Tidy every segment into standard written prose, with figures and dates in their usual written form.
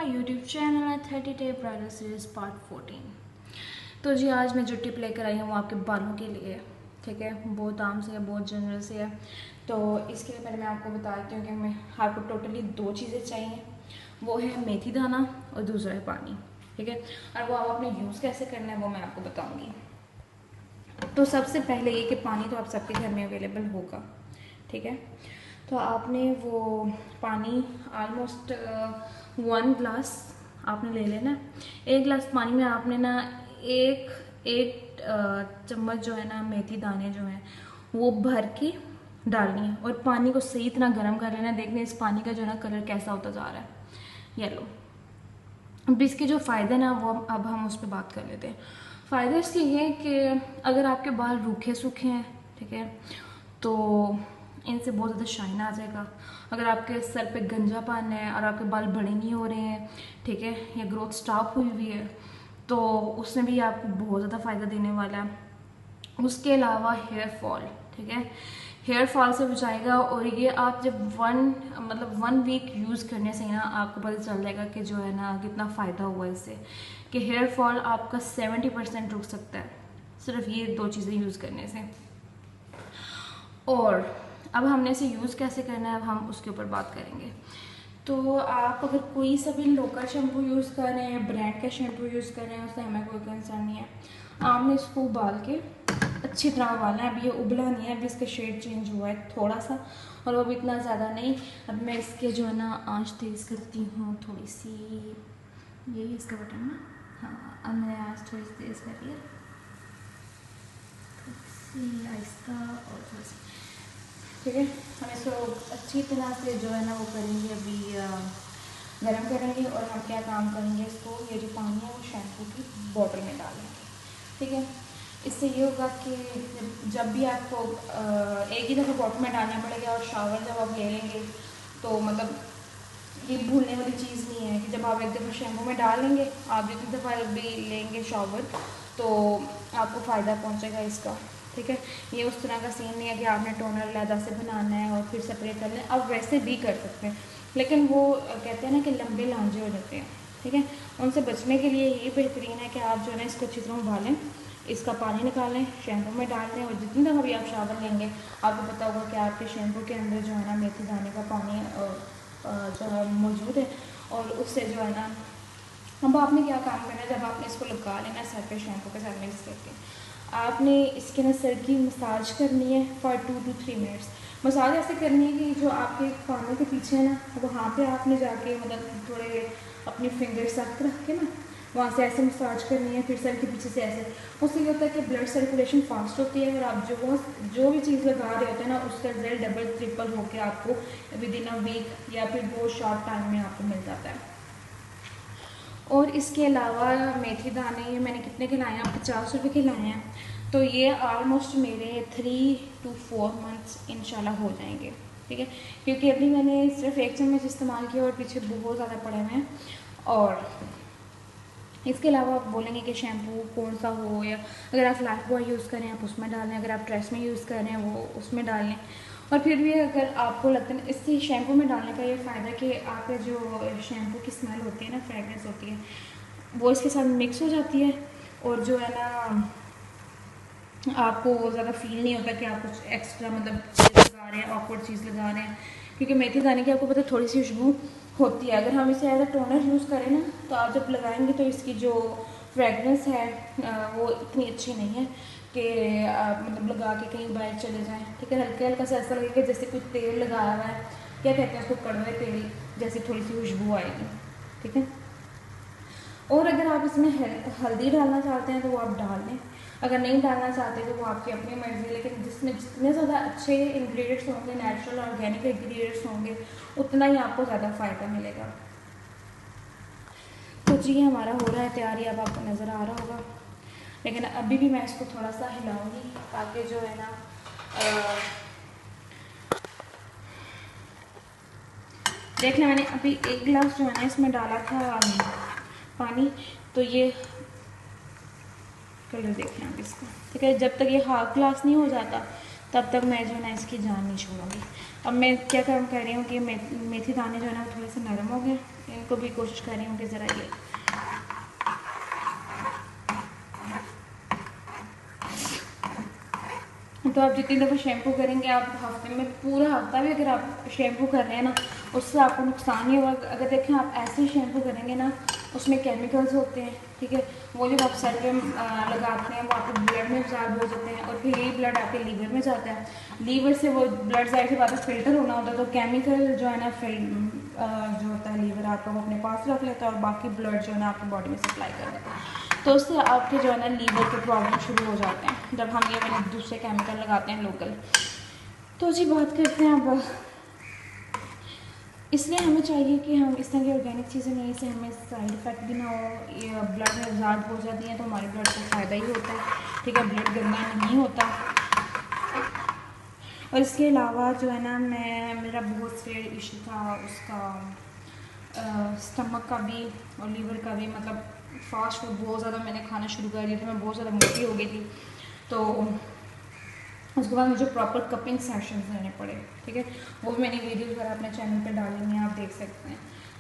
My YouTube channel 30 day bridal series part 14। तो जी आज मैं जो टिप लेकर आई हूँ वो आपके बालों के लिए है, ठीक है। बहुत आम से है, बहुत जनरल से है। तो इसके लिए पहले मैं आपको बताती हूँ कि हमें आपको टोटली दो चीज़ें चाहिए, वो है मेथी दाना और दूसरा है पानी, ठीक है। और वो आप अपने यूज़ कैसे करना है वो मैं आपको बताऊँगी। तो सबसे पहले ये कि पानी तो आप सबके घर में अवेलेबल होगा, ठीक है। तो आपने वो पानी ऑलमोस्ट 1 ग्लास आपने ले लेना। 1 ग्लास पानी में आपने ना एक चम्मच जो है ना मेथी दाने जो हैं वो भर के डालनी है और पानी को सही तरह गर्म कर लेना। देखने इस पानी का जो है ना कलर कैसा होता जा रहा है, येलो। अब इसके जो फ़ायदे ना वो अब हम उस पर बात कर लेते हैं। फ़ायदे इसके ये हैं कि अगर आपके बाल रूखे सूखे हैं, ठीक है, तो इनसे बहुत ज़्यादा शाइन आ जाएगा। अगर आपके सर पे गंजापन है और आपके बाल बड़े नहीं हो रहे हैं, ठीक है, या ग्रोथ स्टॉप हुई हुई है, तो उसमें भी आपको बहुत ज़्यादा फ़ायदा देने वाला है। उसके अलावा हेयर फॉल, ठीक है, हेयर फॉल से बचाएगा। और ये आप जब 1 वीक यूज़ करने से ना आपको पता चल जाएगा कि जो है ना कितना फ़ायदा हुआ इससे, कि हेयर फॉल आपका 70% रुक सकता है सिर्फ ये दो चीज़ें यूज़ करने से। और अब हमने इसे यूज़ कैसे करना है अब हम उसके ऊपर बात करेंगे। तो आप अगर कोई सा भी लोकल शैम्पू यूज़ कर रहे हैं, ब्रांड का शैम्पू यूज़ कर रहे हैं, उससे हमें कोई कंसर्न नहीं है। आपने इसको उबाल के अच्छी तरह उबालना है। अभी ये उबला नहीं है, अभी इसका शेड चेंज हुआ है थोड़ा सा, और वो भी इतना ज़्यादा नहीं। अब मैं इसके जो है ना आँच तेज़ करती हूँ थोड़ी सी, यही इसका बटन ना, हाँ, अब मैंने आँच थोड़ी सी तेज़ करी है, थोड़ी सी आहिस्ता और थोड़ी सी, ठीक है। हम इसको अच्छी तरह से जो है ना वो करेंगे, अभी गर्म करेंगे। और हम क्या काम करेंगे, इसको ये जो पानी है वो शैम्पू की बॉटल में डालेंगे, ठीक है। इससे ये होगा कि जब भी आपको एक ही दफ़ा बॉटल में डालना पड़ेगा, और शावर जब आप ले लेंगे तो मतलब ये भूलने वाली चीज़ नहीं है कि जब आप एक दफ़ा शैम्पू में डाल लेंगे, आप जितनी दफ़ा भी लेंगे शावर तो आपको फ़ायदा पहुँचेगा इसका, ठीक है। ये उस तरह का सीन नहीं है कि आपने टोनर लैदा से बनाना है और फिर स्प्रे करना है। आप वैसे भी कर सकते हैं, लेकिन वो कहते हैं ना कि लंबे लांझे हो जाते हैं, ठीक है। उनसे बचने के लिए ये बेहतरीन है कि आप जो है ना इसको अच्छी तरह उबालें, इसका पानी निकालें, शैम्पू में डाल दें, और जितनी दफ़ा भी आप शावर लेंगे आपको पता होगा कि आपके शैम्पू के अंदर जो है ना मेथी दाने का पानी जो है मौजूद है। और उससे जो है ना अब आपने क्या काम करना है, जब आपने इसको लगा लेना सर पे शैम्पू के साथ मिक्स करके, आपने इसके ना सर की मसाज करनी है फॉर 2 to 3 मिनट्स। मसाज ऐसे करनी है कि जो आपके कानों के पीछे है ना वहाँ पे आपने जाके मतलब थोड़े अपनी फिंगर सख्त रख के ना वहाँ से ऐसे मसाज करनी है, फिर सर के पीछे से ऐसे। उससे ये होता है कि ब्लड सर्कुलेशन फास्ट होती है, और आप जो भी चीज़ लगा रहे होते हैं ना उसका रिजल्ट डबल ट्रिपल होकर आपको विद इन अ वीक या फिर बहुत शॉर्ट टाइम में आपको मिल जाता है। और इसके अलावा मेथी दाने ये मैंने कितने के लाए हैं, 50 रुपये के लाए हैं। तो ये ऑलमोस्ट मेरे 3 to 4 मंथ्स इंशाल्लाह हो जाएंगे, ठीक है। क्योंकि अभी मैंने सिर्फ 1 चम्मच इस्तेमाल किया और पीछे बहुत ज़्यादा पड़े हुए हैं। और इसके अलावा आप बोलेंगे कि शैम्पू कौन सा हो, या अगर आप लाइफ बॉय यूज़ करें आप उसमें डाल लें, अगर आप ट्रेस में यूज़ कर रहे हैं वो उसमें डाल लें। और फिर भी अगर आपको लगता है इससे शैम्पू में डालने का ये फ़ायदा कि आपका जो शैम्पू की स्मेल होती है ना, फ्रेगरेंस होती है, वो इसके साथ मिक्स हो जाती है। और जो है ना आपको ज़्यादा फील नहीं होता कि आप कुछ एक्स्ट्रा मतलब चीज़ लगा रहे हैं, ऑकवर्ड चीज़ लगा रहे हैं। क्योंकि मेथी दाने की आपको पता है थोड़ी सी खुशबू होती है। अगर हम इसे एज अ टोनर यूज़ करें ना तो आप जब लगाएंगे तो इसकी जो फ्रेगरेंस है वो इतनी अच्छी नहीं है कि आप मतलब लगा के कहीं बाहर चले जाएं, ठीक है। हल्का हल्का सा ऐसा लगेगा जैसे कुछ तेल लगाया हुआ है, क्या कहते हैं उसको, कड़वे तेल जैसी थोड़ी सी खुशबू आएगी, ठीक है। और अगर आप इसमें हल्दी डालना चाहते हैं तो वो आप डाल लें, अगर नहीं डालना चाहते तो वो आपकी अपनी मर्ज़ी है। लेकिन जिसमें जितने ज़्यादा अच्छे इंग्रेडिएंट्स होंगे, नेचुरल ऑर्गेनिक इंग्रेडिएंट्स होंगे, उतना ही आपको ज़्यादा फ़ायदा मिलेगा। तो जी हमारा हो रहा है तैयारी, अब आपको नज़र आ रहा होगा। लेकिन अभी भी मैं इसको थोड़ा सा हिलाऊंगी ताकि जो है ना देख लें। मैंने अभी 1 गिलास जो है ना इसमें डाला था पानी, तो ये कलर देख लें आप इसका, ठीक है। जब तक ये हाफ ग्लास नहीं हो जाता तब तक मैं जो है ना इसकी जान नहीं छोड़ूंगी। अब मैं क्या काम कर रही हूँ कि मेथी दाने जो है ना वो थोड़े से नरम हो गए, इनको भी कोशिश कर रही हूँ कि ज़रा ये तो आप जितनी दफ़ा शैम्पू करेंगे, आप हफ्ते में पूरा हफ्ता भी अगर आप शैम्पू कर रहे हैं ना, उससे आपको नुकसान ही होगा। अगर देखें आप ऐसे ही शैम्पू करेंगे ना, उसमें केमिकल्स होते हैं, ठीक है, वो जब आप सर पे लगाते हैं वो आपके ब्लड में एब्जॉर्ब हो जाते हैं और फिर यही ब्लड आपके लीवर में जाता है। लीवर से वो ब्लड जाहिर सी बात है फ़िल्टर होना होता है, तो केमिकल जो है ना जो होता है लीवर आपका वो अपने पास रख लेता है और बाकी ब्लड जो है ना आपकी बॉडी में सप्लाई कर देता है। तो उससे आपके जो है ना लीवर के प्रॉब्लम शुरू हो जाते हैं जब हम ये वाले दूसरे केमिकल लगाते हैं लोकल। तो जी बात करते हैं अब, इसलिए हमें चाहिए कि हम इस तरह की ऑर्गेनिक चीज़ें नहीं, से हमें साइड इफ़ेक्ट भी ना हो, ये ब्लड में एब्जॉर्ब हो जाती हैं तो हमारे ब्लड को फ़ायदा ही होता है, ठीक है, ब्लड गंदा नहीं होता। और इसके अलावा जो है ना मेरा बहुत से इशू था उसका स्टमक का भी और लीवर का भी, मतलब फास्ट फूड बहुत ज़्यादा मैंने खाना शुरू कर दिया था, मैं बहुत ज़्यादा मोटी हो गई थी। तो उसके बाद मुझे प्रॉपर कपिंग सेशंस लेने पड़े, ठीक है, वो भी मैंने वीडियो वगैरह अपने चैनल पे डाली हैं, आप देख सकते हैं।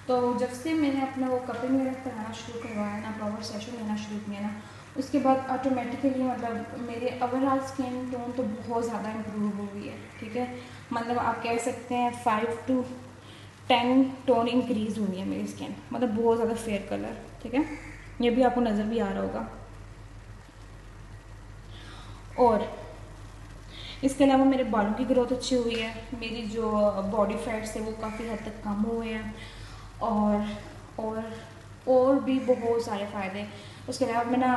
तो जब से मैंने अपना वो कपिंग वगैरह कराना शुरू करवाया ना, प्रॉपर सेशन लेना शुरू किया ना, उसके बाद ऑटोमेटिकली मतलब मेरे ओवरऑल स्किन टोन तो बहुत ज़्यादा इम्प्रूव हो गई है, ठीक है, मतलब आप कह सकते हैं 5 to 10 टोन इंक्रीज़ हुई है मेरी स्किन, मतलब बहुत ज़्यादा फेयर कलर, ठीक है, ये भी आपको नज़र भी आ रहा होगा। और इसके अलावा मेरे बालों की ग्रोथ अच्छी हुई है, मेरी जो बॉडी फैट्स है वो काफ़ी हद तक कम हुए हैं, और भी बहुत सारे फ़ायदे। उसके अलावा मैं ना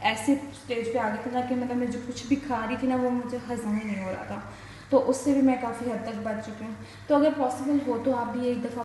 ऐसे स्टेज पे आ गई थी ना कि मतलब मैं जो कुछ भी खा रही थी ना वो मुझे हज़म ही नहीं हो रहा था, तो उससे भी मैं काफ़ी हद तक बच चुकी हूँ। तो अगर पॉसिबल हो तो आप भी एक दफ़ा